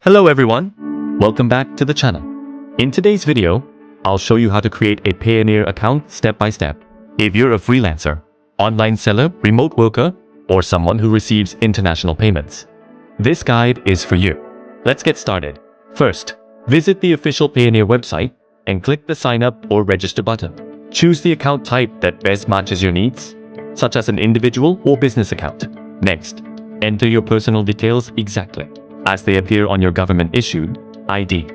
Hello everyone, welcome back to the channel. In today's video, I'll show you how to create a Payoneer account step by step. If you're a freelancer, online seller, remote worker, or someone who receives international payments, this guide is for you. Let's get started. First, visit the official Payoneer website and click the sign up or register button. Choose the account type that best matches your needs, such as an individual or business account. Next, enter your personal details exactly as they appear on your government-issued ID.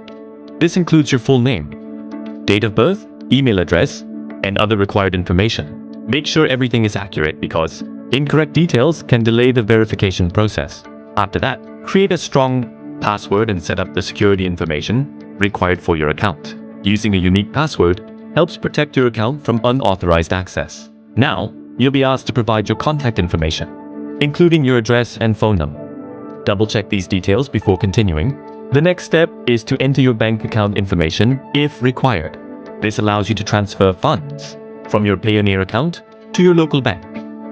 This includes your full name, date of birth, email address, and other required information. Make sure everything is accurate because incorrect details can delay the verification process. After that, create a strong password and set up the security information required for your account. Using a unique password helps protect your account from unauthorized access. Now, you'll be asked to provide your contact information, including your address and phone number. Double-check these details before continuing. The next step is to enter your bank account information if required. This allows you to transfer funds from your Payoneer account to your local bank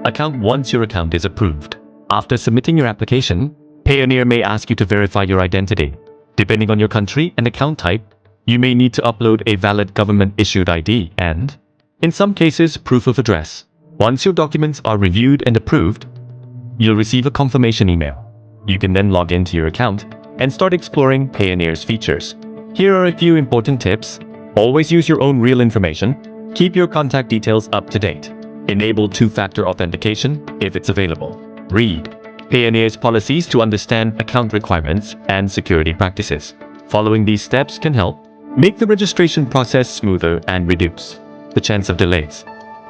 account once your account is approved. After submitting your application, Payoneer may ask you to verify your identity. Depending on your country and account type, you may need to upload a valid government-issued ID and, in some cases, proof of address. Once your documents are reviewed and approved, you'll receive a confirmation email. You can then log into your account and start exploring Payoneer's features. Here are a few important tips. Always use your own real information. Keep your contact details up to date. Enable two-factor authentication if it's available. Read Payoneer's policies to understand account requirements and security practices. Following these steps can help make the registration process smoother and reduce the chance of delays.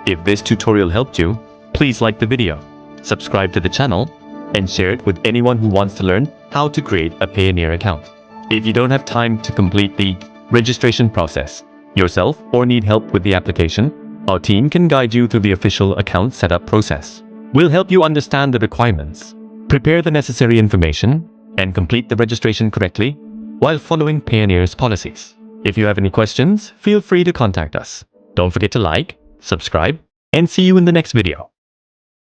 If this tutorial helped you, please like the video, subscribe to the channel, and share it with anyone who wants to learn how to create a Payoneer account. If you don't have time to complete the registration process yourself or need help with the application, our team can guide you through the official account setup process. We'll help you understand the requirements, prepare the necessary information, and complete the registration correctly while following Payoneer's policies. If you have any questions, feel free to contact us. Don't forget to like, subscribe, and see you in the next video.